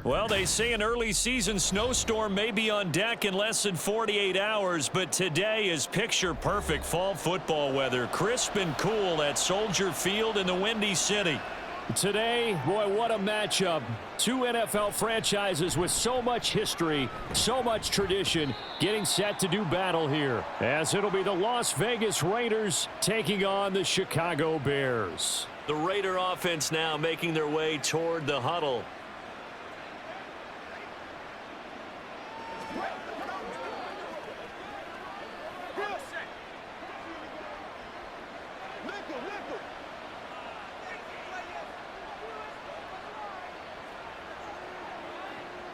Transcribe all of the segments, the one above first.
Well, they say an early season snowstorm may be on deck in less than 48 hours, but today is picture-perfect fall football weather. Crisp and cool at Soldier Field in the Windy City. Today, boy, what a matchup. Two NFL franchises with so much history, so much tradition, getting set to do battle here. As it'll be the Las Vegas Raiders taking on the Chicago Bears. The Raider offense now making their way toward the huddle.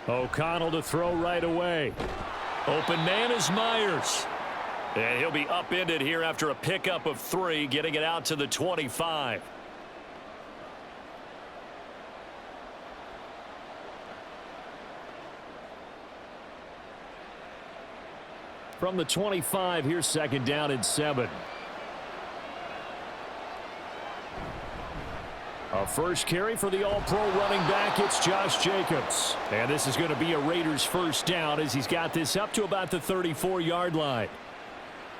O'Connell to throw right away. Open man is Myers. And he'll be upended here after a pickup of 3, getting it out to the 25. From the 25, here's second down and 7. A first carry for the all-pro running back, it's Josh Jacobs. And this is going to be a Raiders first down as he's got this up to about the 34-yard line.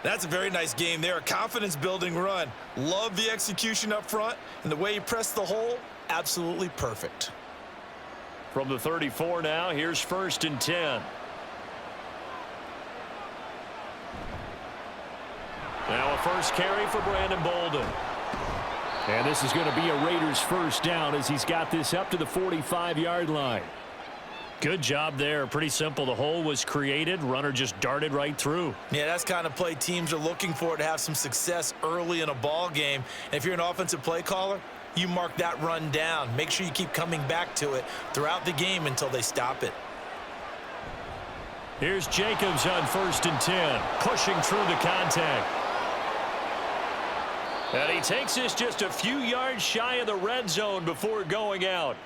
That's a very nice game there, a confidence-building run. Love the execution up front, and the way he pressed the hole, absolutely perfect. From the 34 now, here's first and 10. Now a first carry for Brandon Bolden. And this is going to be a Raiders first down as he's got this up to the 45-yard line. Good job there. Pretty simple. The hole was created. Runner just darted right through. Yeah, that's kind of play teams are looking for to have some success early in a ball game. And if you're an offensive play caller, you mark that run down. Make sure you keep coming back to it throughout the game until they stop it. Here's Jacobs on first and 10, pushing through the contact. And he takes this just a few yards shy of the red zone before going out.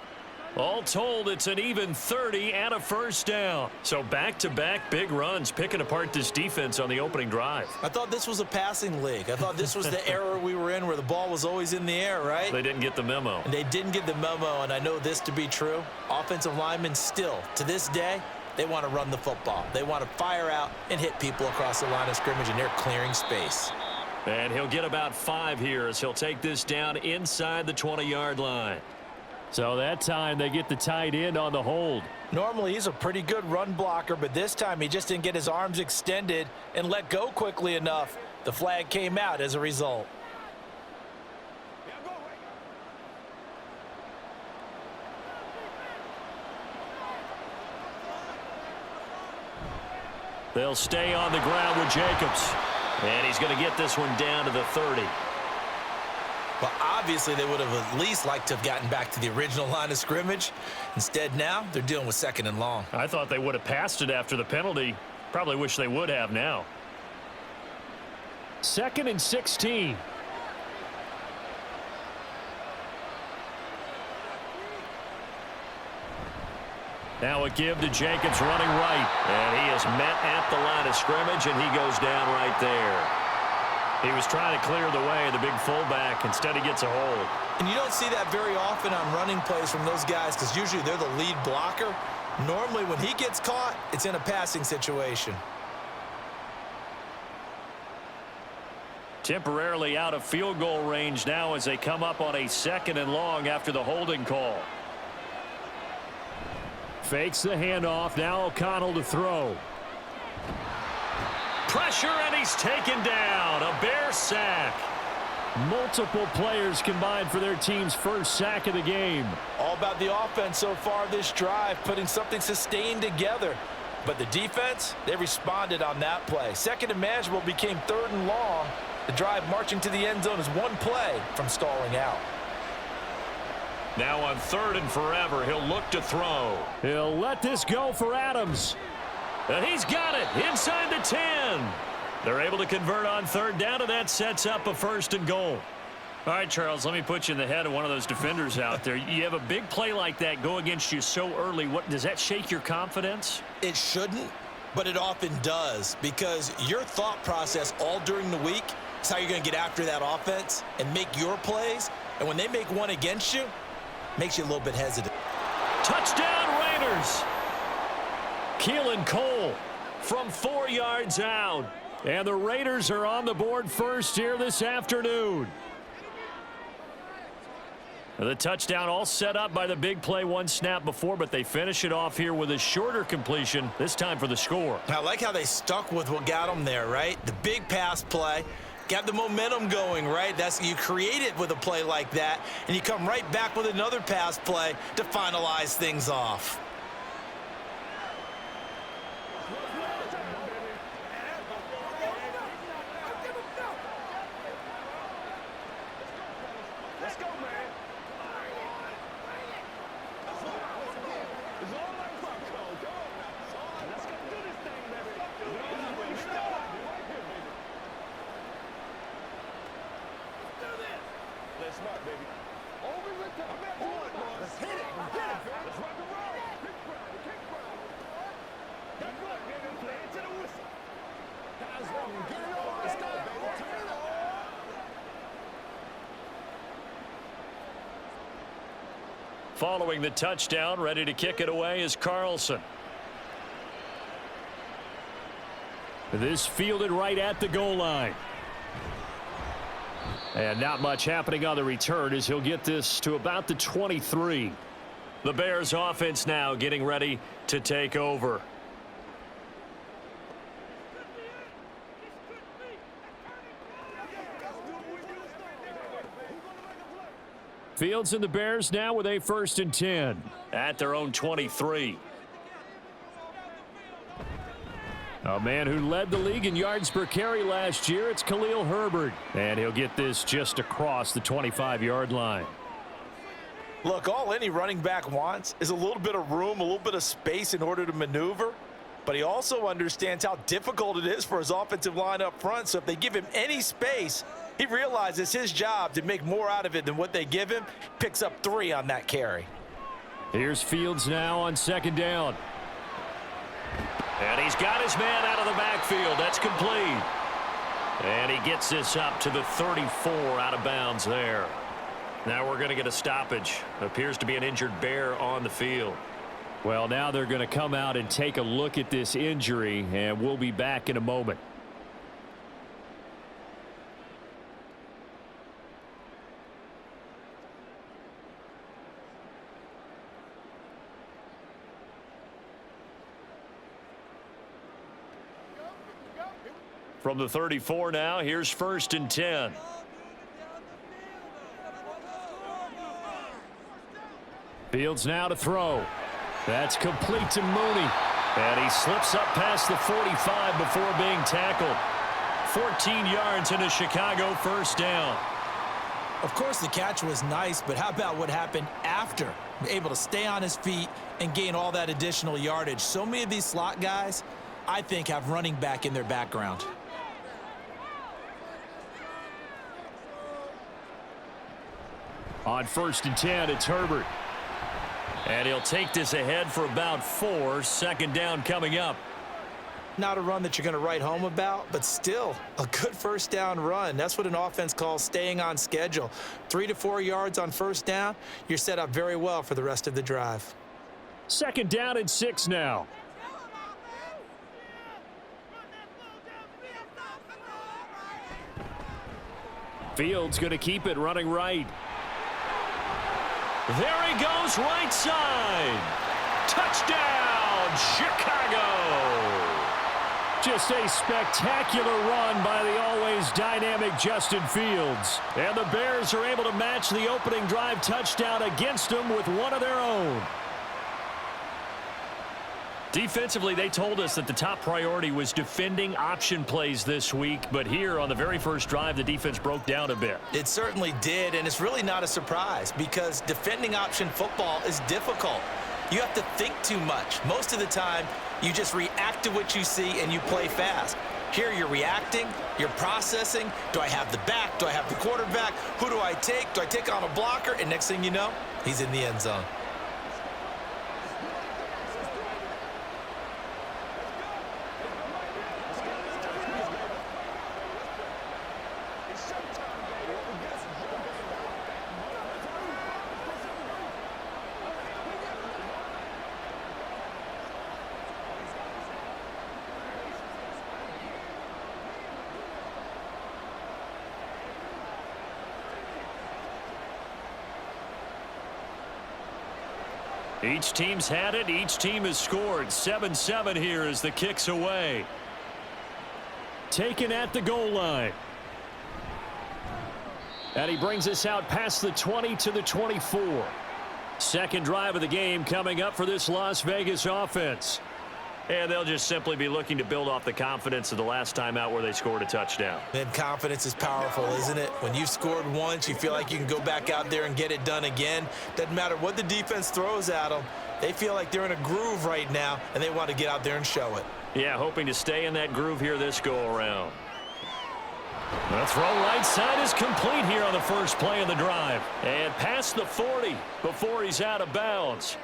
All told, it's an even 30 and a first down. So back-to-back big runs, picking apart this defense on the opening drive. I thought this was a passing league. I thought this was the era we were in where the ball was always in the air, right? They didn't get the memo. And they didn't get the memo, and I know this to be true. Offensive linemen still, to this day, they want to run the football. They want to fire out and hit people across the line of scrimmage, and they're clearing space. And he'll get about 5 here as he'll take this down inside the 20-yard line. So that time they get the tight end on the hold. Normally he's a pretty good run blocker, but this time he just didn't get his arms extended and let go quickly enough. The flag came out as a result. They'll stay on the ground with Jacobs. And he's going to get this one down to the 30. Well, obviously they would have at least liked to have gotten back to the original line of scrimmage. Instead now, they're dealing with second and long. I thought they would have passed it after the penalty. Probably wish they would have now. Second and 16. Now a give to Jacobs running right. And he is met at the line of scrimmage, and he goes down right there. He was trying to clear the way, the big fullback. Instead, he gets a hold. And you don't see that very often on running plays from those guys because usually they're the lead blocker. Normally, when he gets caught, it's in a passing situation. Temporarily out of field goal range now as they come up on a second and long after the holding call. Fakes the handoff. Now O'Connell to throw. Pressure, and he's taken down. A Bear sack. Multiple players combined for their team's first sack of the game. All about the offense so far this drive, putting something sustained together. But the defense, they responded on that play. Second and manageable became third and long. The drive marching to the end zone is one play from stalling out. Now on third and forever, he'll look to throw. He'll let this go for Adams. And he's got it inside the 10. They're able to convert on third down, and that sets up a first and goal. All right, Charles, let me put you in the head of one of those defenders out there. You have a big play like that go against you so early. What does that shake your confidence? It shouldn't, but it often does because your thought process all during the week is how you're going to get after that offense and make your plays. And when they make one against you, makes you a little bit hesitant. Touchdown, Raiders. Keelan Cole from 4 yards out. And the Raiders are on the board first here this afternoon. The touchdown all set up by the big play one snap before, but they finish it off here with a shorter completion, this time for the score. I like how they stuck with what got them there, right? The big pass play, got the momentum going, right? You create it with a play like that, and you come right back with another pass play to finalize things off. Following the touchdown, ready to kick it away is Carlson. This fielded right at the goal line. And not much happening on the return as he'll get this to about the 23. The Bears offense now getting ready to take over. Fields and the Bears now with a 1st and 10. At their own 23. A man who led the league in yards per carry last year, it's Khalil Herbert. And he'll get this just across the 25-yard line. Look, all any running back wants is a little bit of room, a little bit of space in order to maneuver. But he also understands how difficult it is for his offensive line up front. So if they give him any space, he realizes his job to make more out of it than what they give him. Picks up 3 on that carry. Here's Fields now on 2nd down. And he's got his man out of the backfield. That's complete. And he gets this up to the 34 out of bounds there. Now we're going to get a stoppage. Appears to be an injured Bear on the field. Well, now they're going to come out and take a look at this injury, and we'll be back in a moment. From the 34 now, here's 1st and 10. Fields now to throw. That's complete to Mooney. And he slips up past the 45 before being tackled. 14 yards and a Chicago 1st down. Of course, the catch was nice, but how about what happened after? Able to stay on his feet and gain all that additional yardage. So many of these slot guys, I think, have running back in their background. On 1st and 10, it's Herbert. And he'll take this ahead for about 4. 2nd down coming up. Not a run that you're going to write home about, but still a good 1st down run. That's what an offense calls staying on schedule. 3 to 4 yards on 1st down. You're set up very well for the rest of the drive. 2nd down and 6 now. Fields going to keep it running right. There he goes, right side. Touchdown, Chicago. Just a spectacular run by the always dynamic Justin Fields. And the Bears are able to match the opening drive touchdown against them with one of their own. Defensively, they told us that the top priority was defending option plays this week, but here on the very first drive, the defense broke down a bit. It certainly did, and it's really not a surprise because defending option football is difficult. You have to think too much. Most of the time, you just react to what you see and you play fast. Here you're reacting, you're processing. Do I have the back? Do I have the quarterback? Who do I take? Do I take on a blocker? And next thing you know, he's in the end zone. Each team's had it. Each team has scored. 7-7 here as the kick's away. Taken at the goal line. And he brings us out past the 20 to the 24. Second drive of the game coming up for this Las Vegas offense. And they'll just simply be looking to build off the confidence of the last time out where they scored a touchdown. And confidence is powerful, isn't it? When you've scored once, you feel like you can go back out there and get it done again. Doesn't matter what the defense throws at them. They feel like they're in a groove right now, and they want to get out there and show it. Yeah, hoping to stay in that groove here this go-around. The throw right side is complete here on the first play of the drive. And past the 40 before he's out of bounds.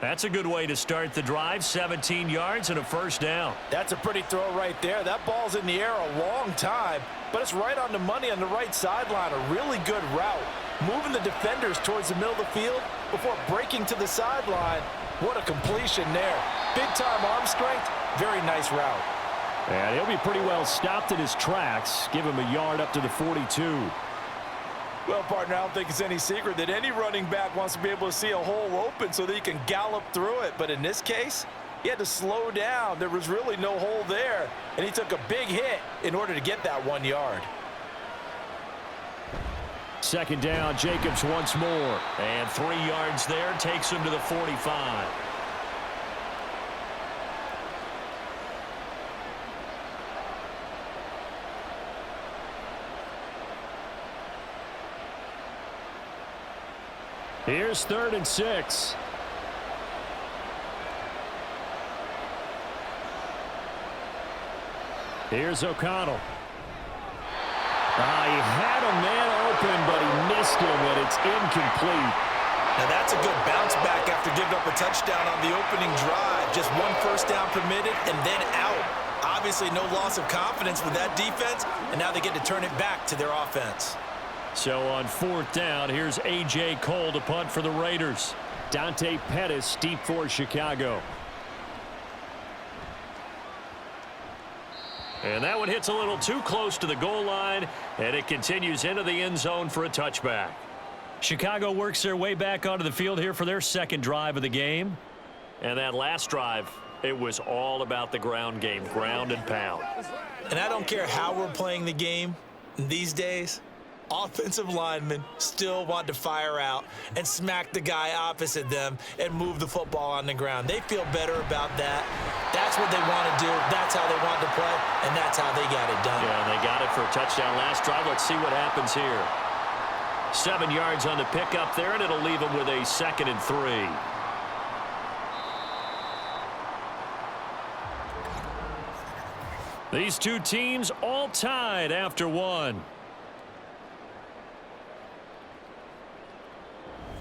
That's a good way to start the drive. 17 yards and a first down. That's a pretty throw right there. That ball's in the air a long time, but it's right on the money on the right sideline. A really good route. Moving the defenders towards the middle of the field before breaking to the sideline. What a completion there. Big-time arm strength. Very nice route. And he'll be pretty well stopped in his tracks. Give him a yard up to the 42. Well, partner, I don't think it's any secret that any running back wants to be able to see a hole open so that he can gallop through it. But in this case, he had to slow down. There was really no hole there, and he took a big hit in order to get that 1 yard. Second down, Jacobs once more. And 3 yards there takes him to the 45. Here's 3rd and 6. Here's O'Connell. He had a man open, but he missed him, and it's incomplete. Now that's a good bounce back after giving up a touchdown on the opening drive. Just 1 first down permitted and then out. Obviously no loss of confidence with that defense, and now they get to turn it back to their offense. So on 4th down, here's A.J. Cole to punt for the Raiders. Dante Pettis deep for Chicago. And that one hits a little too close to the goal line, and it continues into the end zone for a touchback. Chicago works their way back onto the field here for their second drive of the game. And that last drive, it was all about the ground game, ground and pound. And I don't care how we're playing the game these days, offensive linemen still want to fire out and smack the guy opposite them and move the football on the ground. They feel better about that. That's what they want to do. That's how they want to play, and that's how they got it done. Yeah, and they got it for a touchdown last drive. Let's see what happens here. 7 yards on the pickup there, and it'll leave them with a 2nd and 3. These two teams all tied after one.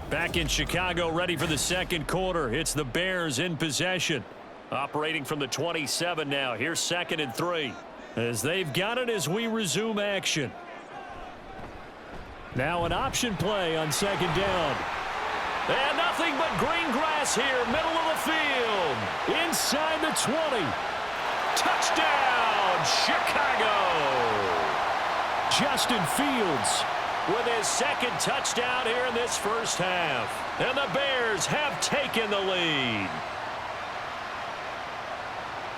Back in Chicago, ready for the second quarter. It's the Bears in possession. Operating from the 27 now. Here's 2nd and 3. As they've got it as we resume action. Now an option play on 2nd down. And nothing but green grass here, middle of the field. Inside the 20. Touchdown, Chicago. Justin Fields with his 2nd touchdown here in this first half. And the Bears have taken the lead.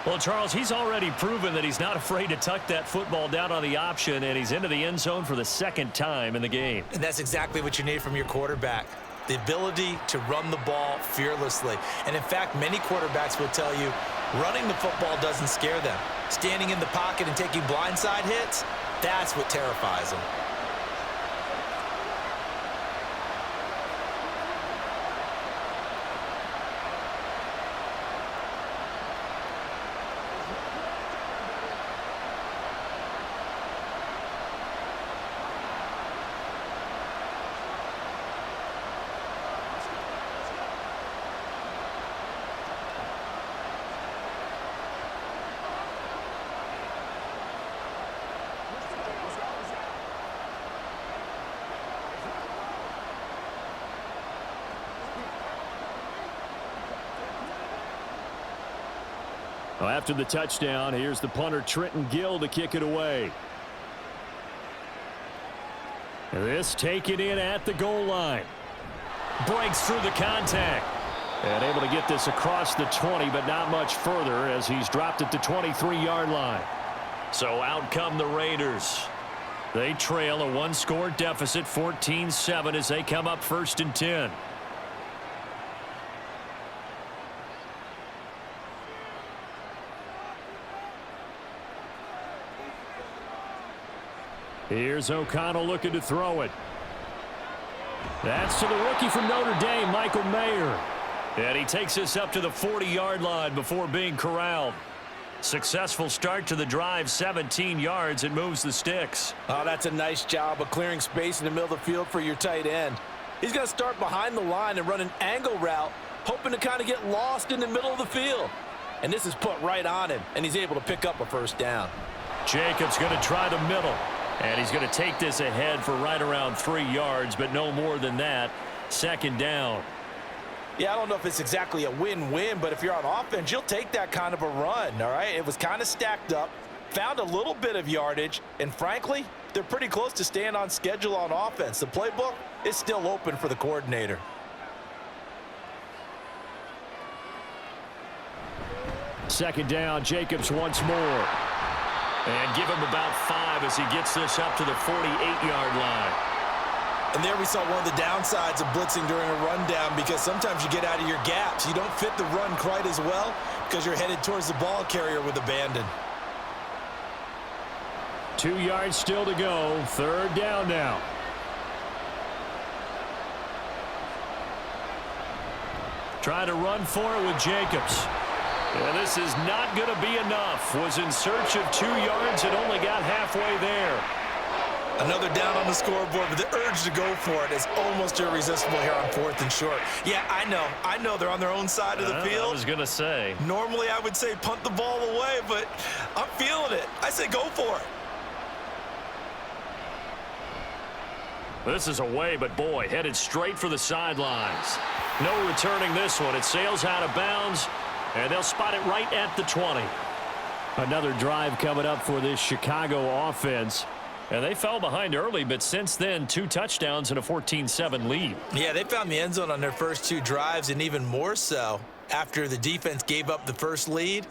Well, Charles, he's already proven that he's not afraid to tuck that football down on the option, and he's into the end zone for the 2nd time in the game. And that's exactly what you need from your quarterback. The ability to run the ball fearlessly. And in fact, many quarterbacks will tell you running the football doesn't scare them. Standing in the pocket and taking blindside hits, that's what terrifies them. Well, after the touchdown, here's the punter Trenton Gill to kick it away. This taken in at the goal line. Breaks through the contact. And able to get this across the 20, but not much further as he's dropped it to 23-yard line. So out come the Raiders. They trail a one-score deficit, 14-7, as they come up 1st and 10. Here's O'Connell looking to throw it. That's to the rookie from Notre Dame, Michael Mayer. And he takes us up to the 40-yard line before being corralled. Successful start to the drive, 17 yards. It moves the sticks. Oh, that's a nice job of clearing space in the middle of the field for your tight end. He's going to start behind the line and run an angle route, hoping to kind of get lost in the middle of the field. And this is put right on him, and he's able to pick up a first down. Jacobs going to try the middle. And he's going to take this ahead for right around 3 yards, but no more than that. 2nd down. Yeah, I don't know if it's exactly a win-win, but if you're on offense, you'll take that kind of a run, all right? It was kind of stacked up, found a little bit of yardage, and frankly, they're pretty close to staying on schedule on offense. The playbook is still open for the coordinator. Second down, Jacobs once more. And give him about 5 as he gets this up to the 48-yard line. And there we saw one of the downsides of blitzing during a rundown, because sometimes you get out of your gaps. You don't fit the run quite as well because you're headed towards the ball carrier with abandon. 2 yards still to go. 3rd down now. Try to run for it with Jacobs. And this is not going to be enough. Was in search of 2 yards and only got halfway there. Another down on the scoreboard, but the urge to go for it is almost irresistible here on 4th and short. Yeah, I know they're on their own side of the field. I was going to say. Normally I would say punt the ball away, but I'm feeling it. I say go for it. This is away, but boy, headed straight for the sidelines. No returning this one. It sails out of bounds, and they'll spot it right at the 20. Another drive coming up for this Chicago offense. And they fell behind early, but since then, 2 touchdowns and a 14-7 lead. Yeah, they found the end zone on their first 2 drives, and even more so after the defense gave up the first lead.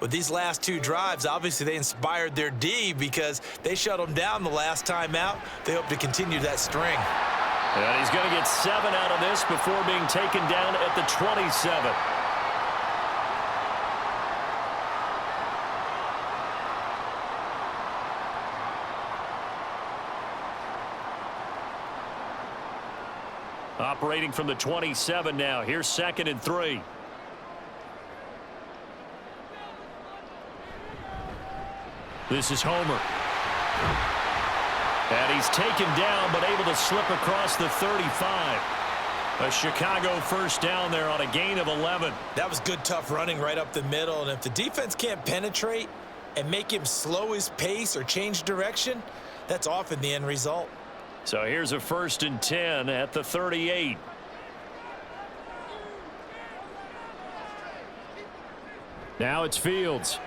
With these last 2 drives, obviously they inspired their D because they shut them down the last time out. They hope to continue that string. And he's going to get 7 out of this before being taken down at the 27. Operating from the 27 now. Here's 2nd and 3. This is Homer. And he's taken down, but able to slip across the 35. A Chicago first down there on a gain of 11. That was good, tough running right up the middle. And if the defense can't penetrate and make him slow his pace or change direction, that's often the end result. So here's a 1st and 10 at the 38. Now it's Fields.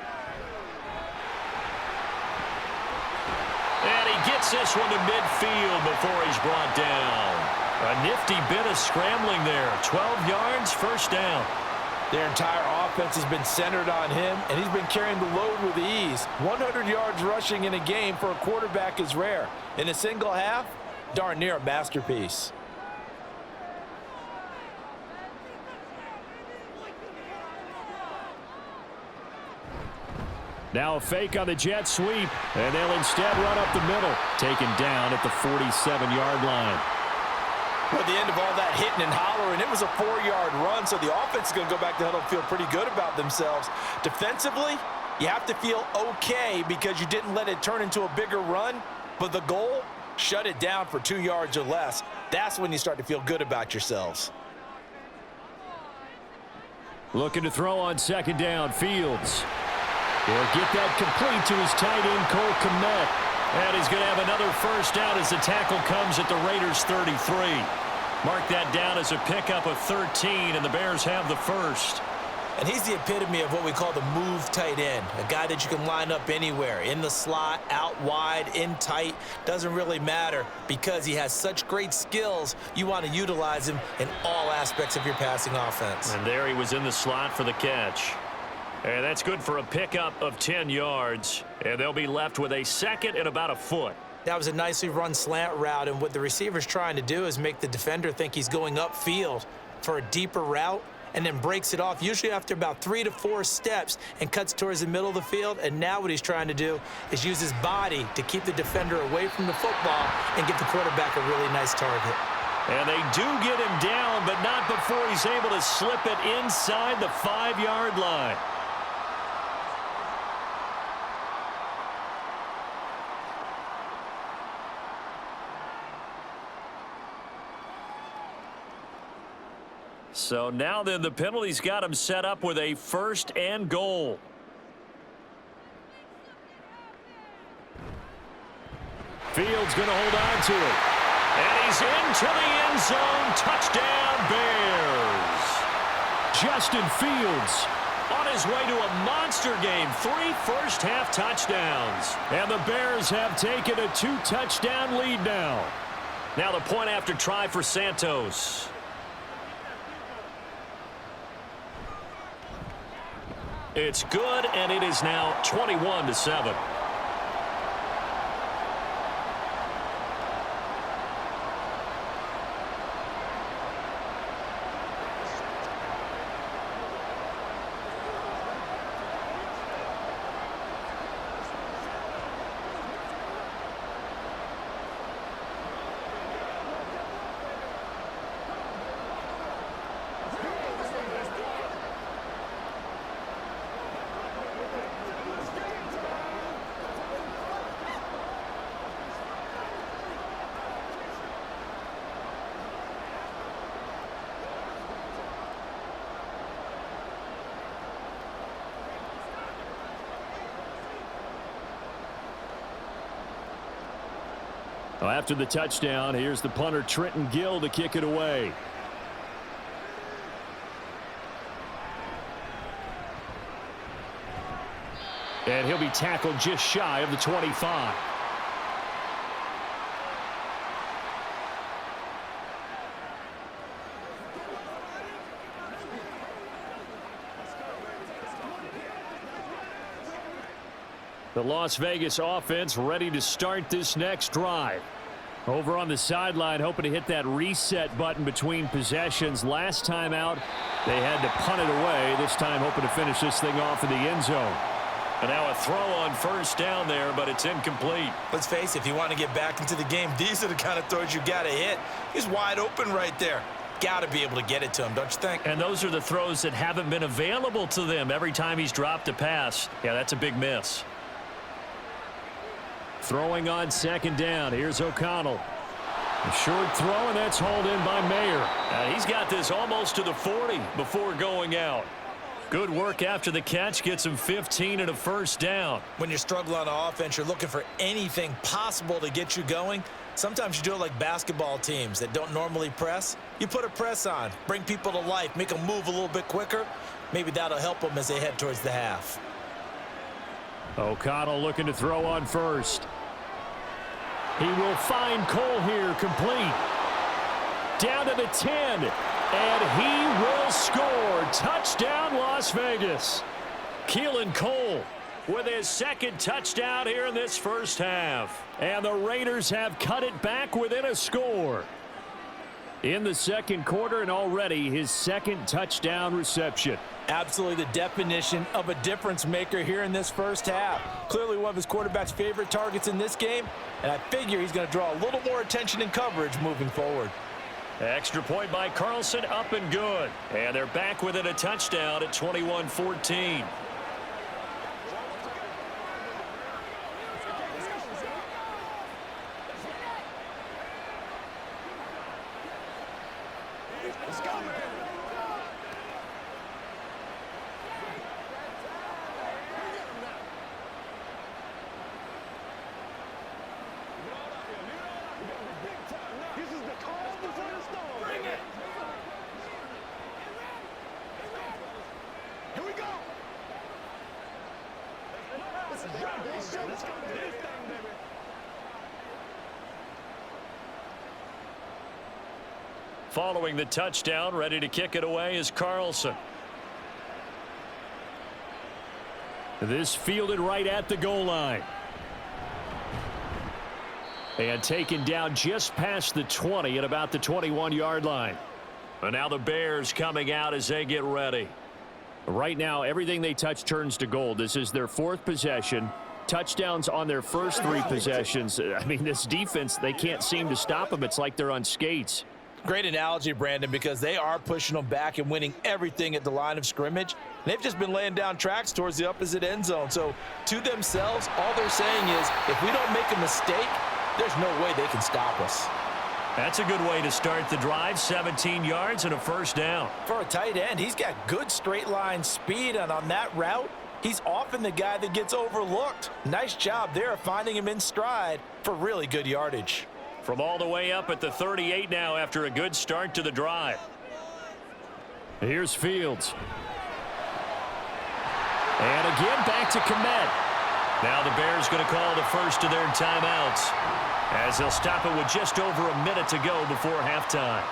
And he gets this one to midfield before he's brought down. A nifty bit of scrambling there. 12 yards, 1st down. Their entire offense has been centered on him, and he's been carrying the load with ease. 100 yards rushing in a game for a quarterback is rare. In a single half, darn near a masterpiece. Now a fake on the jet sweep, and they'll instead run up the middle. Taken down at the 47-yard line. At the end of all that hitting and hollering, it was a 4-yard run, so the offense is going to go back to huddle and feel pretty good about themselves. Defensively, you have to feel okay because you didn't let it turn into a bigger run, but the goal, shut it down for 2 yards or less. That's when you start to feel good about yourselves. Looking to throw on 2nd down, Fields. He'll get that complete to his tight end, Cole Kmet. And he's going to have another 1st down as the tackle comes at the Raiders' 33. Mark that down as a pickup of 13, and the Bears have the 1st. And he's the epitome of what we call the move tight end, a guy that you can line up anywhere, in the slot, out wide, in tight, doesn't really matter because he has such great skills. You want to utilize him in all aspects of your passing offense. And there he was in the slot for the catch. And that's good for a pickup of 10 yards. And they'll be left with a second and about a foot. That was a nicely run slant route, and what the receiver's trying to do is make the defender think he's going upfield for a deeper route, and then breaks it off, usually after about 3 to 4 steps, and cuts towards the middle of the field. And now what he's trying to do is use his body to keep the defender away from the football and give the quarterback a really nice target. And they do get him down, but not before he's able to slip it inside the 5-yard line. So now then, the penalty's got him set up with a 1st and goal. Fields going to hold on to it. And he's into the end zone. Touchdown, Bears. Justin Fields On his way to a monster game. 3 first-half touchdowns. and the Bears have taken a 2-touchdown lead now. Now the point after try for Santos. It's good, and it is now 21-7. Well, after the touchdown, here's the punter Trenton Gill to kick it away. And he'll be tackled just shy of the 25. The Las Vegas offense ready to start this next drive. Over on the sideline, hoping to hit that reset button between possessions. Last time out, they had to punt it away. This time, hoping to finish this thing off in the end zone. And now a throw on first down there, but it's incomplete. Let's face it, if you want to get back into the game, these are the kind of throws you got to hit. He's wide open right there. Got to be able to get it to him, don't you think? And those are the throws that haven't been available to them every time he's dropped a pass. Yeah, that's a big miss. Throwing on second down. Here's O'Connell. A short throw, and that's hauled in by Mayer. And he's got this almost to the 40 before going out. Good work after the catch. Gets him 15 and a first down. When you're struggling on offense, you're looking for anything possible to get you going. Sometimes you do it like basketball teams that don't normally press. You put a press on, bring people to life, make them move a little bit quicker. Maybe that'll help them as they head towards the half. O'Connell looking to throw on first. He will find Cole here, complete. Down to the 10, and he will score. Touchdown, Las Vegas. Keelan Cole with his second touchdown here in this first half. And the Raiders have cut it back within a score. In the second quarter, and already his second touchdown reception. Absolutely the definition of a difference maker here in this first half. Clearly one of his quarterback's favorite targets in this game, and I figure he's going to draw a little more attention and coverage moving forward. Extra point by Carlson, up and good. And they're back within a touchdown at 21-14. Following the touchdown, ready to kick it away is Carlson. This fielded right at the goal line. And taken down just past the 20 at about the 21-yard line. And now the Bears coming out as they get ready. Right now, everything they touch turns to gold. This is their 4th possession. Touchdowns on their first 3 possessions. I mean, this defense, they can't seem to stop them. It's like they're on skates. Great analogy, Brandon, because they are pushing them back and winning everything at the line of scrimmage. They've just been laying down tracks towards the opposite end zone. So to themselves, all they're saying is, if we don't make a mistake, there's no way they can stop us. That's a good way to start the drive. 17 yards and a first down. For a tight end, he's got good straight line speed, and on that route, he's often the guy that gets overlooked. Nice job there finding him in stride for really good yardage. From all the way up at the 38 now after a good start to the drive. Here's Fields. And again, back to Komet. Now the Bears going to call the first of their timeouts, as they'll stop it with just over a minute to go before halftime.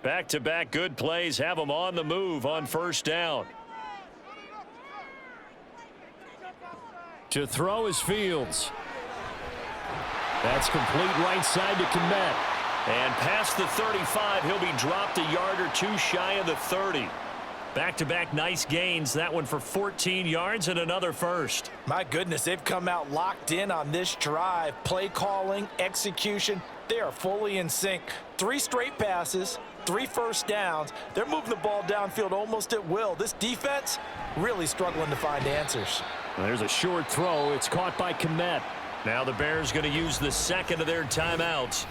Back-to-back good plays have them on the move on first down. To throw is Fields. That's complete right side to Komet. And past the 35, he'll be dropped a yard or 2 shy of the 30. Back-to-back nice gains. That one for 14 yards and another first. My goodness, they've come out locked in on this drive. Play calling, execution, they are fully in sync. 3 straight passes, 3 first downs. They're moving the ball downfield almost at will. This defense really struggling to find answers. There's a short throw. It's caught by Komet. Now the Bears going to use the second of their timeouts,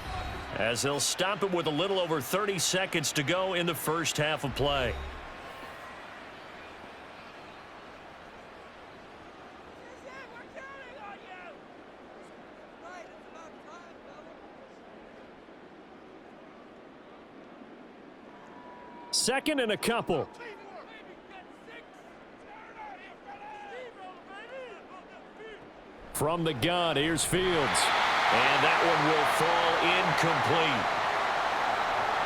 as they'll stop it with a little over 30 seconds to go in the first half of play. Second and a couple. From the gun, here's Fields. And that one will fall incomplete.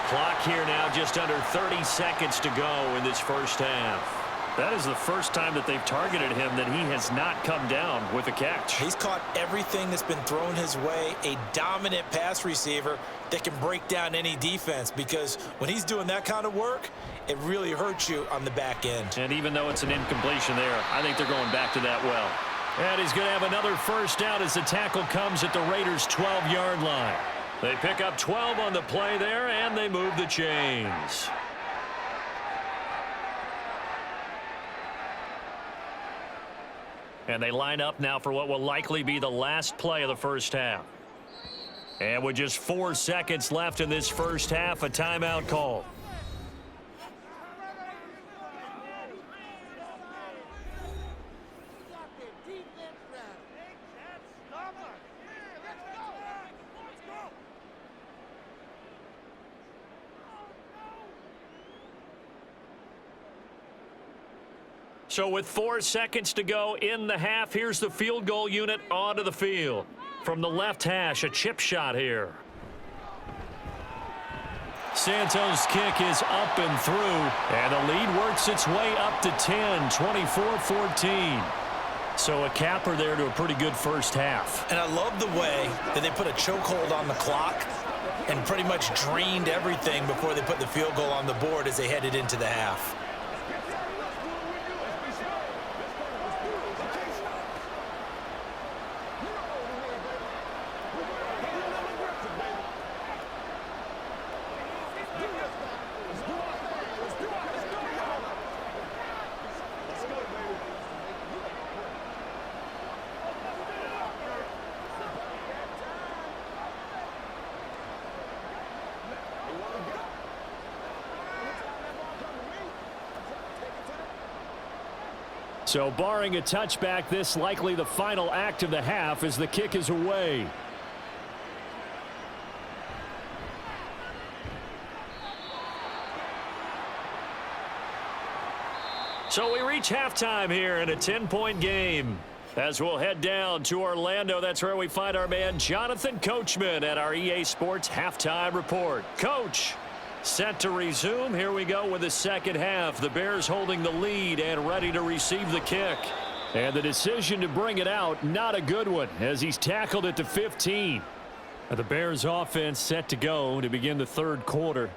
Clock here now just under 30 seconds to go in this first half. That is the first time that they've targeted him that he has not come down with a catch. He's caught everything that's been thrown his way, a dominant pass receiver that can break down any defense, because when he's doing that kind of work, it really hurts you on the back end. And even though it's an incompletion there, I think they're going back to that well. And he's going to have another first down as the tackle comes at the Raiders' 12-yard line. They pick up 12 on the play there, and they move the chains. And they line up now for what will likely be the last play of the first half. And with just 4 seconds left in this first half, a timeout call. So with 4 seconds to go in the half, here's the field goal unit onto the field. From the left hash, a chip shot here. Santos' kick is up and through, and the lead works its way up to 10, 24-14. So a capper there to a pretty good first half. And I love the way that they put a chokehold on the clock and pretty much drained everything before they put the field goal on the board as they headed into the half. So barring a touchback, this likely the final act of the half as the kick is away. So we reach halftime here in a 10-point game. As we'll head down to Orlando, that's where we find our man Jonathan Coachman at our EA Sports Halftime Report. Coach, set to resume. Here we go with the second half. The Bears holding the lead and ready to receive the kick. And the decision to bring it out, not a good one, as he's tackled at the 15. The Bears offense set to go to begin the third quarter.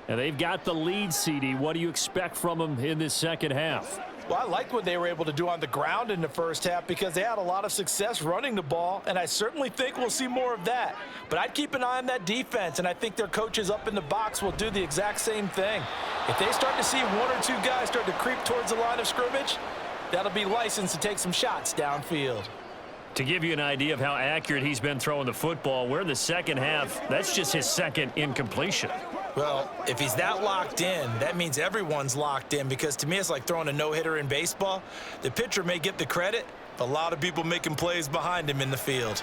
And they've got the lead, CD. What do you expect from them in this second half? Well, I like what they were able to do on the ground in the first half because they had a lot of success running the ball, and I certainly think we'll see more of that. But I'd keep an eye on that defense, and I think their coaches up in the box will do the exact same thing. If they start to see one or two guys start to creep towards the line of scrimmage, that'll be licensed to take some shots downfield. To give you an idea of how accurate he's been throwing the football, we're in the second half. That's just his second incompletion. Well, if he's that locked in, that means everyone's locked in because to me it's like throwing a no-hitter in baseball. The pitcher may get the credit, but a lot of people making plays behind him in the field.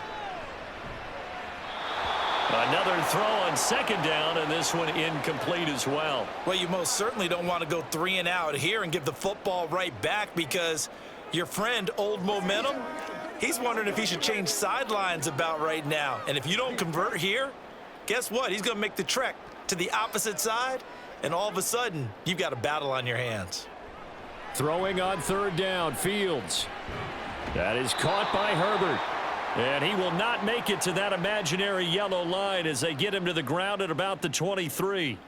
Another throw on second down, and this one incomplete as well. Well, you most certainly don't want to go 3 and out here and give the football right back because your friend, Old Momentum, he's wondering if he should change sidelines about right now. And if you don't convert here, guess what? He's going to make the trek to the opposite side, and all of a sudden, you've got a battle on your hands. Throwing on third down, Fields. That is caught by Herbert. And he will not make it to that imaginary yellow line as they get him to the ground at about the 23.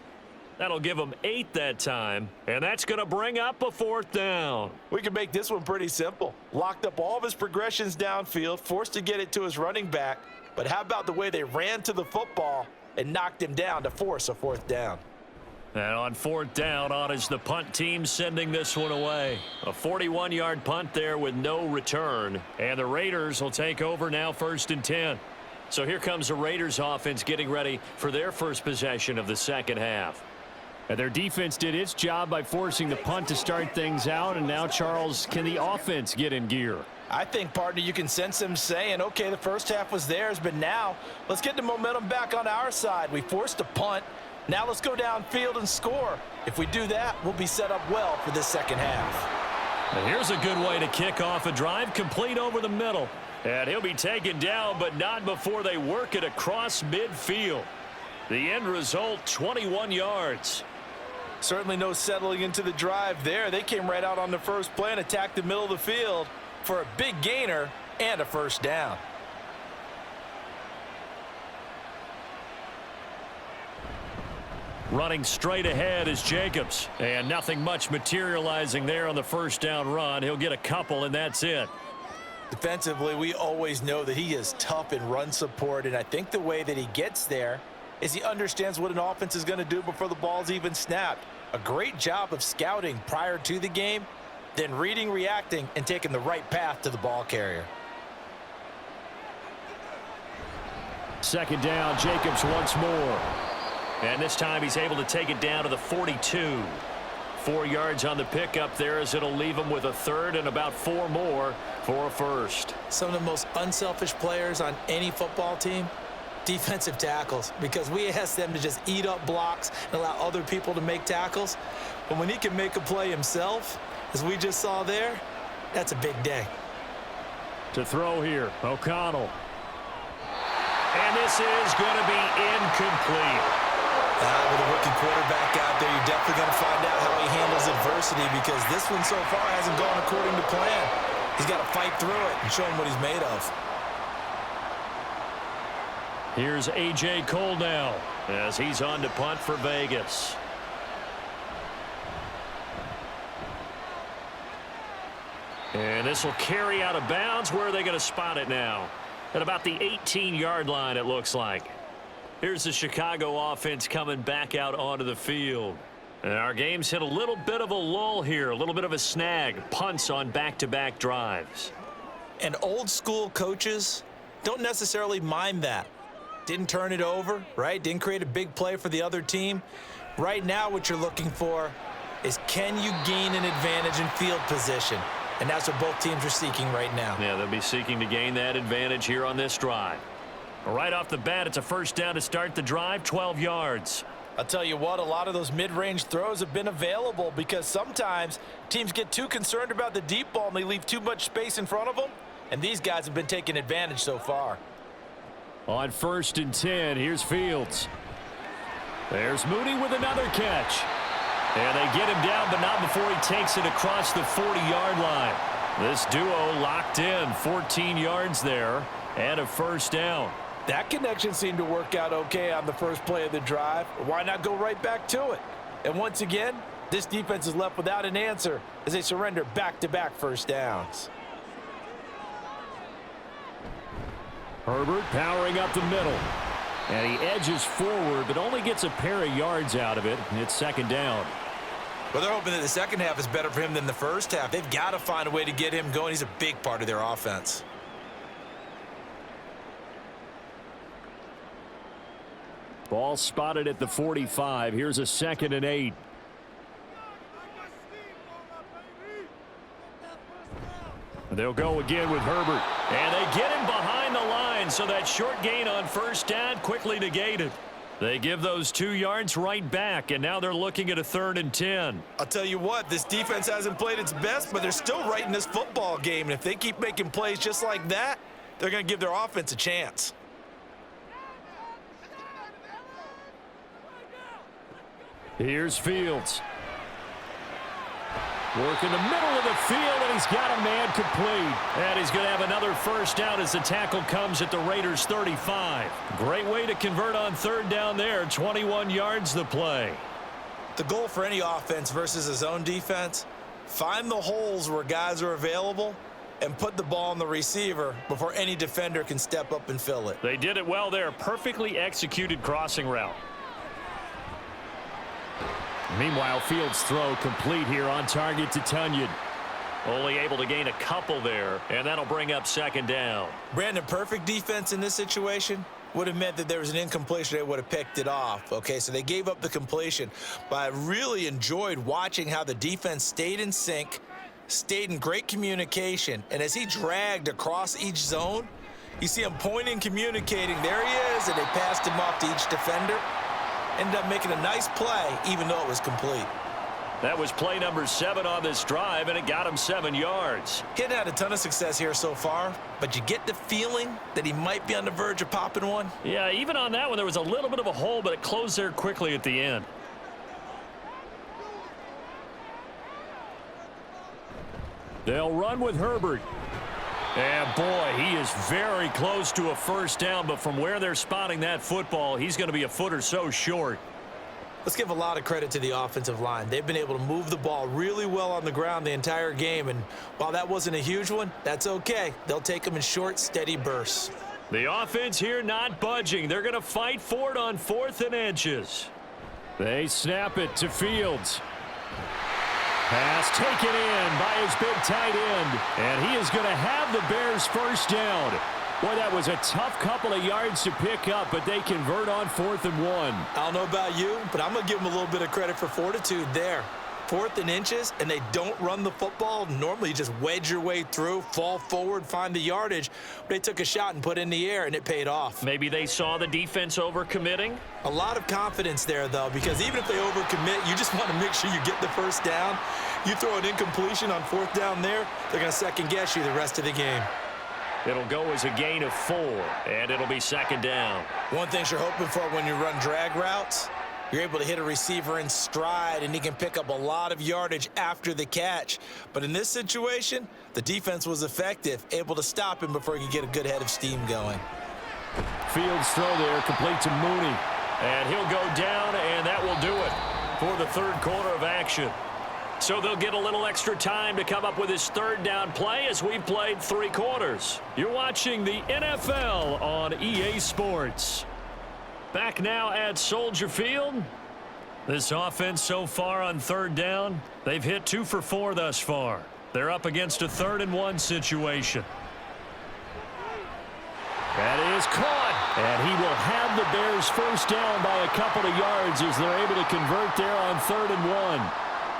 That'll give him 8 that time, and that's going to bring up a fourth down. We can make this one pretty simple. Locked up all of his progressions downfield, forced to get it to his running back, but how about the way they ran to the football and knocked him down to force a fourth down? And on fourth down, on is the punt team sending this one away. A 41-yard punt there with no return. And the Raiders will take over now 1st and 10. So here comes the Raiders offense getting ready for their first possession of the second half. And their defense did its job by forcing the punt to start things out. And now, Charles, can the offense get in gear? I think, partner, you can sense them saying, okay, the first half was theirs, but now let's get the momentum back on our side. We forced a punt. Now let's go downfield and score. If we do that, we'll be set up well for this second half. And here's a good way to kick off a drive, complete over the middle. And he'll be taken down, but not before they work it across midfield. The end result, 21 yards. Certainly no settling into the drive there. They came right out on the first play and attacked the middle of the field for a big gainer and a first down. Running straight ahead is Jacobs. And nothing much materializing there on the first down run. He'll get a couple, and that's it. Defensively, we always know that he is tough in run support, and I think the way that he gets there is he understands what an offense is going to do before the ball's even snapped. A great job of scouting prior to the game, then reading, reacting, and taking the right path to the ball carrier. Second down, Jacobs once more. And this time he's able to take it down to the 42. 4 yards on the pickup there as it'll leave him with a third and about 4 more for a first. Some of the most unselfish players on any football team, defensive tackles, because we ask them to just eat up blocks and allow other people to make tackles. But when he can make a play himself, as we just saw there, that's a big day. To throw here, O'Connell. And this is going to be incomplete. With a rookie quarterback out there, you're definitely going to find out how he handles adversity because this one so far hasn't gone according to plan. He's got to fight through it and show him what he's made of. Here's A.J. Cole now as he's on to punt for Vegas. And this will carry out of bounds. Where are they going to spot it now? At about the 18-yard line, it looks like. Here's the Chicago offense coming back out onto the field. And our game's hit a little bit of a lull here, a little bit of a snag. Punts on back-to-back drives. And old-school coaches don't necessarily mind that. Didn't turn it over, right? Didn't create a big play for the other team. Right now what you're looking for is can you gain an advantage in field position? and that's what both teams are seeking right now. Yeah, they'll be seeking to gain that advantage here on this drive. Right off the bat, it's a first down to start the drive, 12 yards. I'll tell you what, a lot of those mid-range throws have been available because sometimes teams get too concerned about the deep ball and they leave too much space in front of them, and these guys have been taking advantage so far. On 1st and 10, here's Fields. There's Mooney with another catch. And they get him down, but not before he takes it across the 40-yard line. This duo locked in, 14 yards there, and a first down. That connection seemed to work out okay on the first play of the drive. Why not go right back to it? And once again, this defense is left without an answer as they surrender back-to-back first downs. Herbert powering up the middle. And he edges forward, but only gets a pair of yards out of it. It's second down. Well, they're hoping that the second half is better for him than the first half. They've got to find a way to get him going. He's a big part of their offense. Ball spotted at the 45. Here's a 2nd and 8. They'll go again with Herbert. And they get him behind the line, so that short gain on first down quickly negated. They give those 2 yards right back, and now they're looking at a 3rd and 10. I'll tell you what, this defense hasn't played its best, but they're still right in this football game. And if they keep making plays just like that, they're going to give their offense a chance. Here's Fields. Work in the middle of the field, and he's got a man complete. And he's going to have another first down as the tackle comes at the Raiders' 35. Great way to convert on 3rd down there. 21 yards the play. The goal for any offense versus a zone defense, find the holes where guys are available and put the ball on the receiver before any defender can step up and fill it. They did it well there. Perfectly executed crossing route. Meanwhile, Fields' throw complete here on target to Tunyon. Only able to gain a couple there, and that'll bring up 2nd down. Brandon, perfect defense in this situation would have meant that there was an incompletion. They would have picked it off. Okay, so they gave up the completion. But I really enjoyed watching how the defense stayed in sync, stayed in great communication, and as he dragged across each zone, you see him pointing, communicating. There he is, and they passed him off to each defender. Ended up making a nice play, even though it was complete. That was play number 7 on this drive, and it got him 7 yards. He hadn't had a ton of success here so far, but you get the feeling that he might be on the verge of popping one. Yeah, even on that one, there was a little bit of a hole, but it closed there quickly at the end. They'll run with Herbert. And boy, he is very close to a first down, but from where they're spotting that football, he's going to be a foot or so short. Let's give a lot of credit to the offensive line. They've been able to move the ball really well on the ground the entire game, and while that wasn't a huge one, that's okay. They'll take them in short, steady bursts. The offense here not budging. They're going to fight for it on 4th and inches. They snap it to Fields. Pass taken in by his big tight end, and he is going to have the Bears first down. Boy, that was a tough couple of yards to pick up, but they convert on 4th and 1. I don't know about you, but I'm going to give them a little bit of credit for fortitude there. 4th and inches, and they don't run the football. Normally, you just wedge your way through, fall forward, find the yardage. They took a shot and put it in the air, and it paid off. Maybe they saw the defense overcommitting. A lot of confidence there, though, because even if they overcommit, you just want to make sure you get the first down. You throw an incompletion on 4th down there, they're going to second-guess you the rest of the game. It'll go as a gain of 4, and it'll be 2nd down. One thing you're hoping for when you run drag routes, you're able to hit a receiver in stride, and he can pick up a lot of yardage after the catch. But in this situation, the defense was effective, able to stop him before he could get a good head of steam going. Fields throw there, complete to Mooney. And he'll go down, and that will do it for the 3rd quarter of action. So they'll get a little extra time to come up with his 3rd down play as we've played 3 quarters. You're watching the NFL on EA Sports. Back now at Soldier Field. This offense so far on 3rd down, they've hit 2 for 4 thus far. They're up against a 3rd and 1 situation. That is caught, and he will have the Bears first down by a couple of yards as they're able to convert there on 3rd and 1.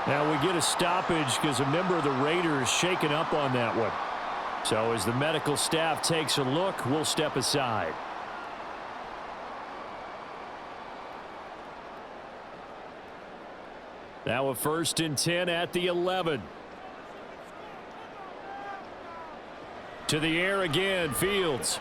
Now we get a stoppage because a member of the Raiders shaken up on that one. So as the medical staff takes a look, we'll step aside. Now a 1st and 10 at the 11. To the air again, Fields.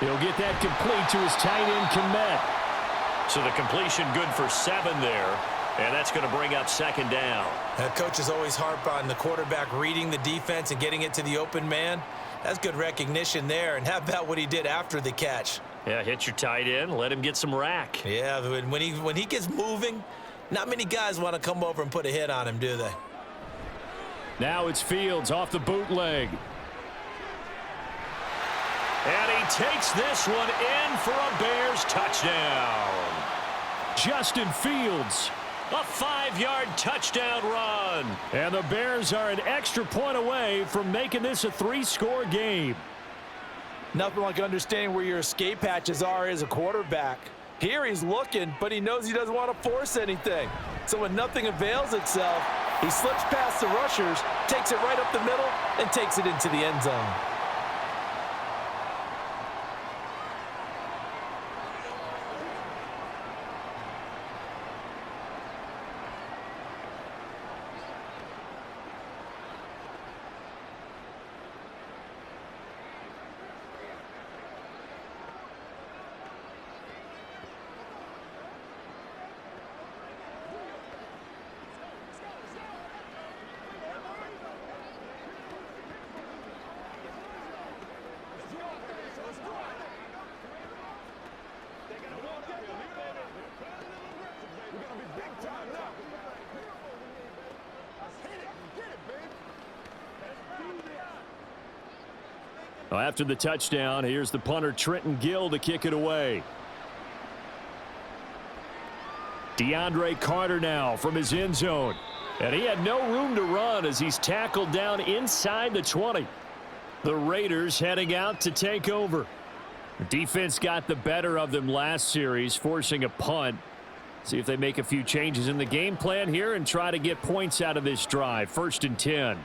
He'll get that complete to his tight end, Kmet. So the completion good for 7 there. And that's going to bring up 2nd down. Coaches always harp on the quarterback reading the defense and getting it to the open man. That's good recognition there. And how about what he did after the catch? Yeah, hit your tight end, let him get some rack. Yeah, when he gets moving, not many guys want to come over and put a hit on him, do they? Now it's Fields off the bootleg. And he takes this one in for a Bears touchdown. Justin Fields. A 5-yard touchdown run. And the Bears are an extra point away from making this a 3-score game. Nothing like understanding where your escape hatches are as a quarterback. Here he's looking, but he knows he doesn't want to force anything. So when nothing avails itself, he slips past the rushers, takes it right up the middle, and takes it into the end zone. Well, after the touchdown, here's the punter Trenton Gill to kick it away. DeAndre Carter now from his end zone. And he had no room to run as he's tackled down inside the 20. The Raiders heading out to take over. The defense got the better of them last series, forcing a punt. See if they make a few changes in the game plan here and try to get points out of this drive. 1st and 10.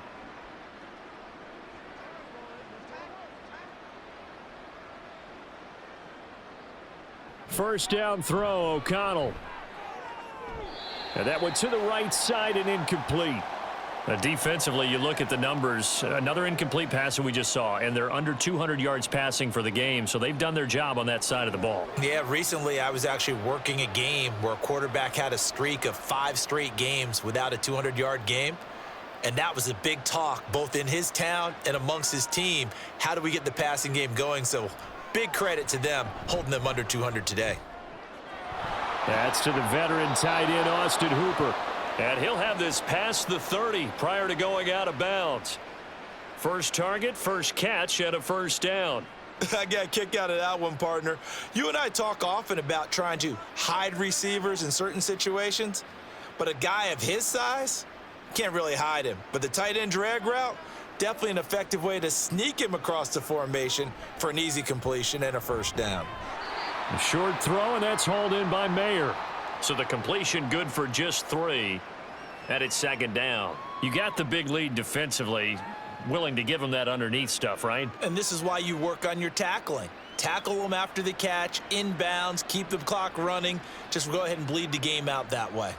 First down throw, O'Connell. And that went to the right side and incomplete. Defensively, you look at the numbers. Another incomplete pass that we just saw, and they're under 200 yards passing for the game, so they've done their job on that side of the ball. Yeah, recently I was actually working a game where a quarterback had a streak of 5 straight games without a 200-yard game, and that was a big talk both in his town and amongst his team. How do we get the passing game going? So big credit to them holding them under 200 today. That's to the veteran tight end, Austin Hooper. And he'll have this past the 30 prior to going out of bounds. First target, first catch, and a 1st down. I got a kick out of that one, partner. You and I talk often about trying to hide receivers in certain situations, but a guy of his size can't really hide him. But the tight end drag route, definitely an effective way to sneak him across the formation for an easy completion and a 1st down. A short throw, and that's hauled in by Mayer. So the completion good for just 3. And it's 2nd down. You got the big lead defensively. Willing to give them that underneath stuff, right? And this is why you work on your tackling. Tackle them after the catch, inbounds, keep the clock running. Just go ahead and bleed the game out that way.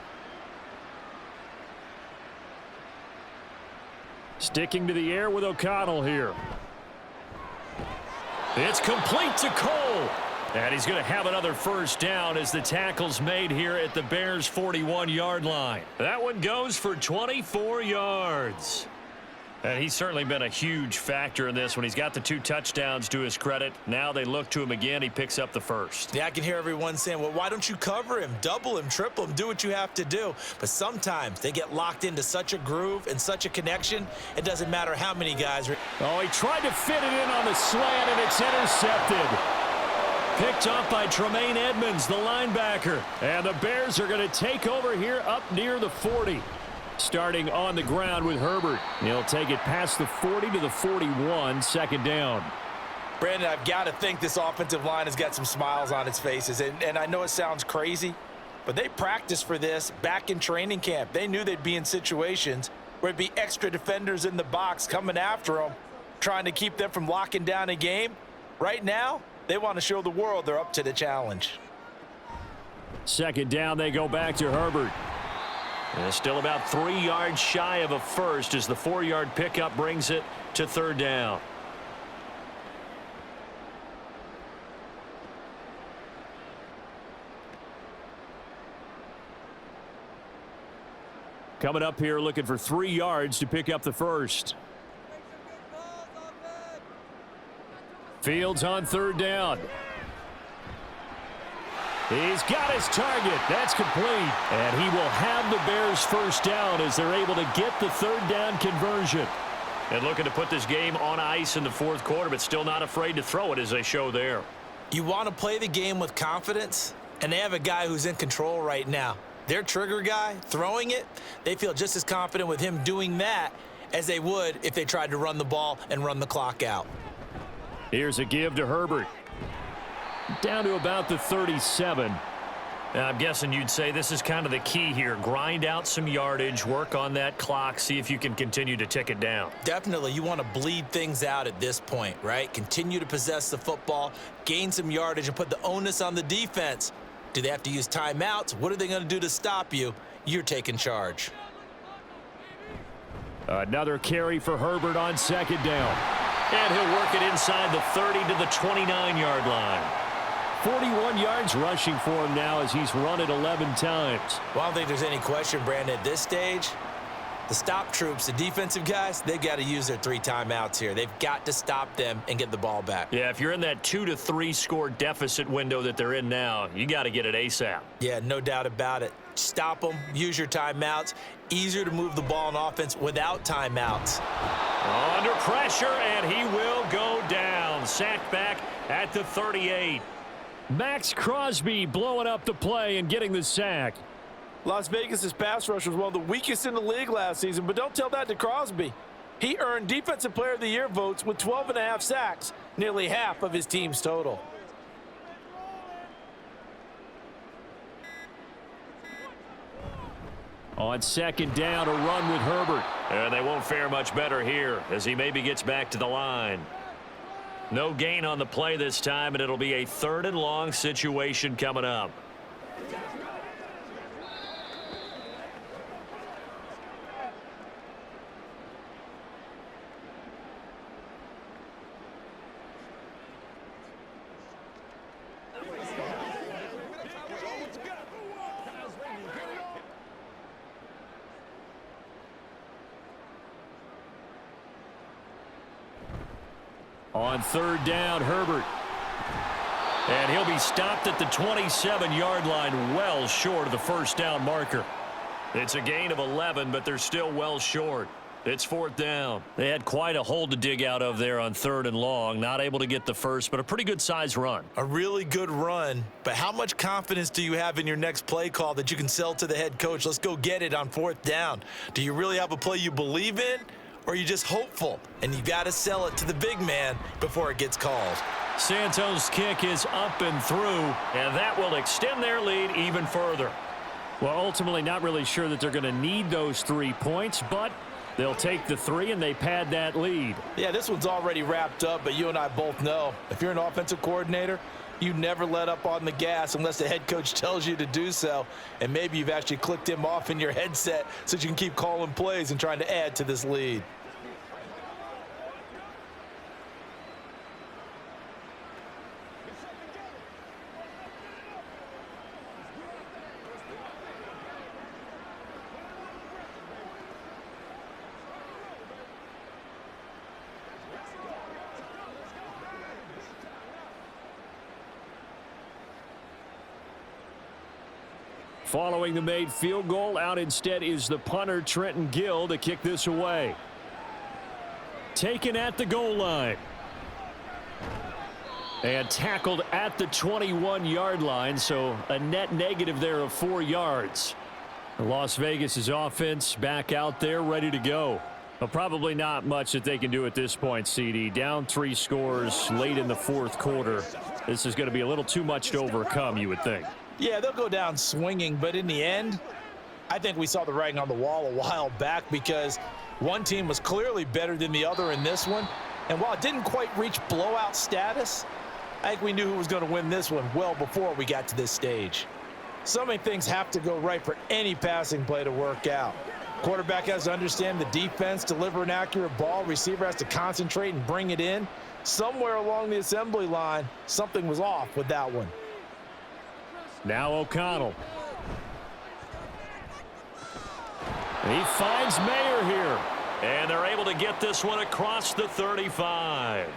Sticking to the air with O'Connell here. It's complete to Cole. And he's going to have another 1st down as the tackle's made here at the Bears' 41-yard line. That one goes for 24 yards. And he's certainly been a huge factor in this when he's got the 2 touchdowns to his credit. Now they look to him again. He picks up the 1st. Yeah, I can hear everyone saying, well, why don't you cover him, double him, triple him, do what you have to do. But sometimes they get locked into such a groove and such a connection, it doesn't matter how many guys are. Oh, he tried to fit it in on the slant, and it's intercepted. Picked off by Tremaine Edmonds, the linebacker. And the Bears are going to take over here up near the 40. Starting on the ground with Herbert. He'll take it past the 40 to the 41, 2nd down. Brandon, I've got to think this offensive line has got some smiles on its faces. And I know it sounds crazy, but they practiced for this back in training camp. They knew they'd be in situations where there'd be extra defenders in the box coming after them, trying to keep them from locking down a game. Right now, they want to show the world they're up to the challenge. Second down, they go back to Herbert. And still about 3 yards shy of a first as the 4-yard pickup brings it to third down. Coming up here looking for 3 yards to pick up the first. Fields on third down. He's got his target. That's complete. And he will have the Bears first down as they're able to get the third down conversion. And looking to put this game on ice in the fourth quarter, but still not afraid to throw it as they show there. You want to play the game with confidence, and they have a guy who's in control right now. Their trigger guy throwing it, they feel just as confident with him doing that as they would if they tried to run the ball and run the clock out. Here's a give to Herbert. Down to about the 37. Now, I'm guessing you'd say this is kind of the key here. Grind out some yardage, work on that clock, see if you can continue to tick it down. Definitely, you want to bleed things out at this point, right? Continue to possess the football, gain some yardage, and put the onus on the defense. Do they have to use timeouts? What are they going to do to stop you? You're taking charge. Another carry for Herbert on second down. And he'll work it inside the 30 to the 29-yard line. 41 yards rushing for him now as he's run it 11 times. Well, I don't think there's any question, Brandon, at this stage. The stop troops, the defensive guys, they've got to use their 3 timeouts here. They've got to stop them and get the ball back. Yeah, if you're in that 2 to 3 score deficit window that they're in now, you got to get it ASAP. Yeah, no doubt about it. Stop them, use your timeouts. Easier to move the ball in offense without timeouts. Under pressure, and he will go down. Sacked back at the 38. Max Crosby blowing up the play and getting the sack. Las Vegas' pass rush was one of the weakest in the league last season, but don't tell that to Crosby. He earned Defensive Player of the Year votes with 12.5 sacks, nearly half of his team's total. On second down, a run with Herbert. And they won't fare much better here as he maybe gets back to the line. No gain on the play this time, and it'll be a 3rd and long situation coming up. On third down, Herbert. And he'll be stopped at the 27-yard line, well short of the first down marker. It's a gain of 11, but they're still well short. It's 4th down. They had quite a hole to dig out of there on 3rd and long. Not able to get the first, but a pretty good-sized run. A really good run, but how much confidence do you have in your next play call that you can sell to the head coach? Let's go get it on 4th down. Do you really have a play you believe in? Or are you just hopeful, and you got to sell it to the big man before it gets called? Santos' kick is up and through, and that will extend their lead even further. Well, ultimately not really sure that they're going to need those 3 points, but they'll take the 3 and they pad that lead. Yeah, this one's already wrapped up, but you and I both know if you're an offensive coordinator, you never let up on the gas unless the head coach tells you to do so. And maybe you've actually clicked him off in your headset so you can keep calling plays and trying to add to this lead. Following the made field goal, out instead is the punter, Trenton Gill, to kick this away. Taken at the goal line. And tackled at the 21-yard line, so a net negative there of 4 yards. Las Vegas' offense back out there ready to go. But probably not much that they can do at this point, CD. Down 3 scores late in the 4th quarter. This is going to be a little too much to overcome, you would think. Yeah, they'll go down swinging, but in the end, I think we saw the writing on the wall a while back because one team was clearly better than the other in this one. And while it didn't quite reach blowout status, I think we knew who was going to win this one well before we got to this stage. So many things have to go right for any passing play to work out. Quarterback has to understand the defense, deliver an accurate ball. Receiver has to concentrate and bring it in. Somewhere along the assembly line, something was off with that one. Now O'Connell. He finds Mayer here. And they're able to get this one across the 35.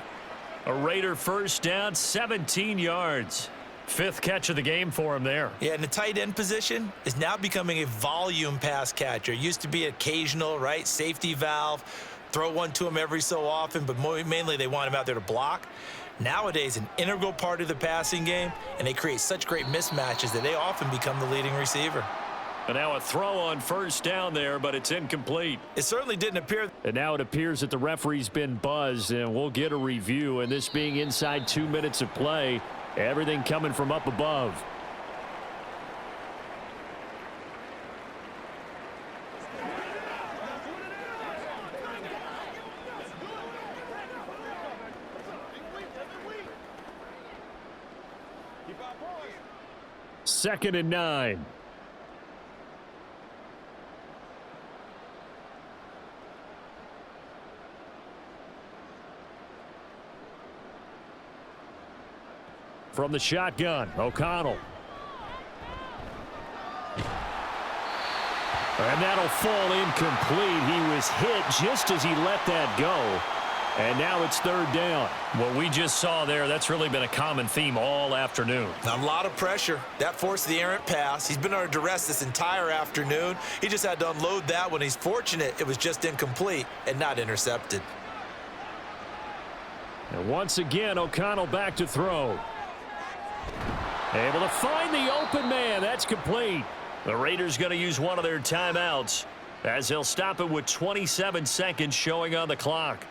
A Raider first down, 17 yards. Fifth catch of the game for him there. Yeah, and the tight end position is now becoming a volume pass catcher. Used to be occasional, right? Safety valve. Throw one to him every so often, but mainly they want him out there to block. Nowadays, an integral part of the passing game, and they create such great mismatches that they often become the leading receiver. And now a throw on first down there, but it's incomplete. It certainly didn't appear. And now it appears that the referee's been buzzed, and we'll get a review. And this being inside 2 minutes of play, everything coming from up above. Second and 9. From the shotgun, O'Connell. And that'll fall incomplete. He was hit just as he let that go. And now it's third down. What we just saw there, that's really been a common theme all afternoon. A lot of pressure. That forced the errant pass. He's been under duress this entire afternoon. He just had to unload that one. He's fortunate it was just incomplete and not intercepted. And once again, O'Connell back to throw. Able to find the open man. That's complete. The Raiders going to use one of their timeouts as they'll stop it with 27 seconds showing on the clock.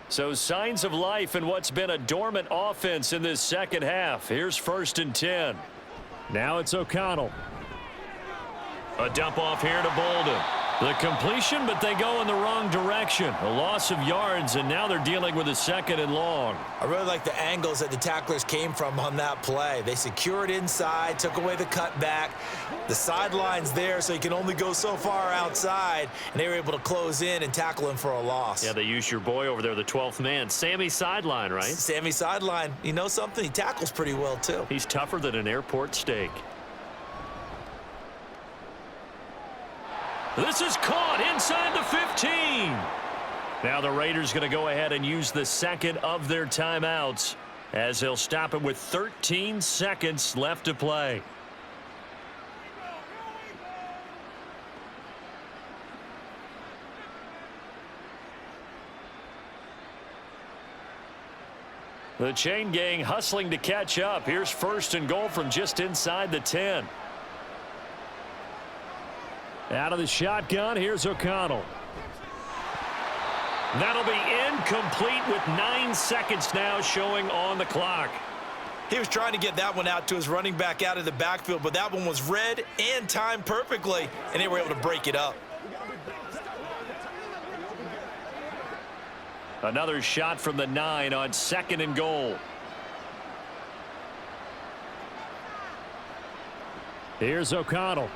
So signs of life in what's been a dormant offense in this second half. Here's first and 10. Now it's O'Connell. A dump off here to Bolden. The completion, but they go in the wrong direction. A loss of yards, and now they're dealing with a second and long. I really like the angles that the tacklers came from on that play. They secured inside, took away the cutback. The sideline's there, so you can only go so far outside, and they were able to close in and tackle him for a loss. Yeah, they used your boy over there, the 12th man. Sammy Sideline, right? Sammy Sideline. You know something? He tackles pretty well, too. He's tougher than an airport steak. This is caught inside the 15. Now the Raiders going to go ahead and use the second of their timeouts as they'll stop it with 13 seconds left to play. The chain gang hustling to catch up. Here's first and goal from just inside the 10. Out of the shotgun, here's O'Connell. That'll be incomplete with 9 seconds now showing on the clock. He was trying to get that one out to his running back out of the backfield, but that one was read and timed perfectly, and they were able to break it up. Another shot from the 9 on second and goal. Here's O'Connell.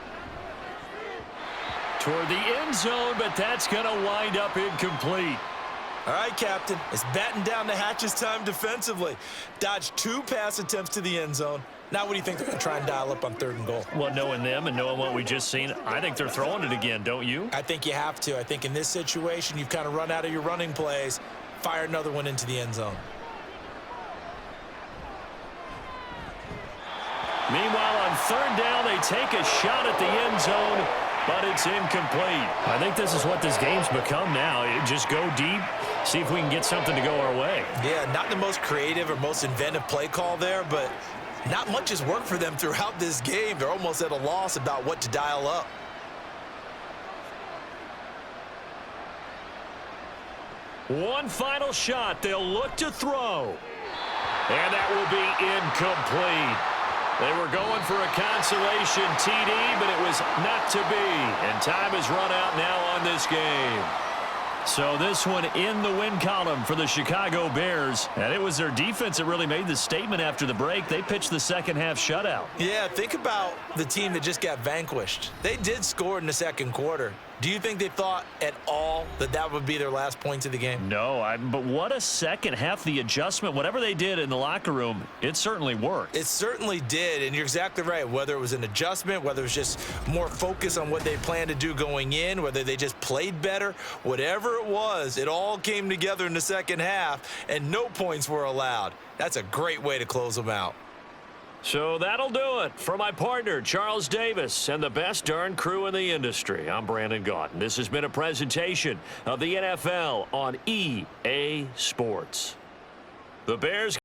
Toward the end zone, but that's going to wind up incomplete. All right, Captain, it's batten down the hatches time defensively. Dodged 2 pass attempts to the end zone. Now what do you think they're going to try and dial up on third and goal? Well, knowing them and knowing what we just seen, I think they're throwing it again, don't you? I think you have to. I think in this situation, you've kind of run out of your running plays. Fire another one into the end zone. Meanwhile, on third down, they take a shot at the end zone, but it's incomplete. I think this is what this game's become now. Just go deep, see if we can get something to go our way. Yeah, not the most creative or most inventive play call there, but not much has worked for them throughout this game. They're almost at a loss about what to dial up. One final shot. They'll look to throw. And that will be incomplete. They were going for a consolation TD, but it was not to be. And time has run out now on this game. So this one in the win column for the Chicago Bears. And it was their defense that really made the statement after the break. They pitched the second half shutout. Yeah, think about the team that just got vanquished. They did score in the second quarter. Do you think they thought at all that that would be their last points of the game? No, but what a second half. The adjustment, whatever they did in the locker room, it certainly worked. It certainly did, and you're exactly right. Whether it was an adjustment, whether it was just more focus on what they planned to do going in, whether they just played better, whatever it was, it all came together in the second half, and no points were allowed. That's a great way to close them out. So that'll do it for my partner, Charles Davis, and the best darn crew in the industry. I'm Brandon Gaudin. This has been a presentation of the NFL on EA Sports. The Bears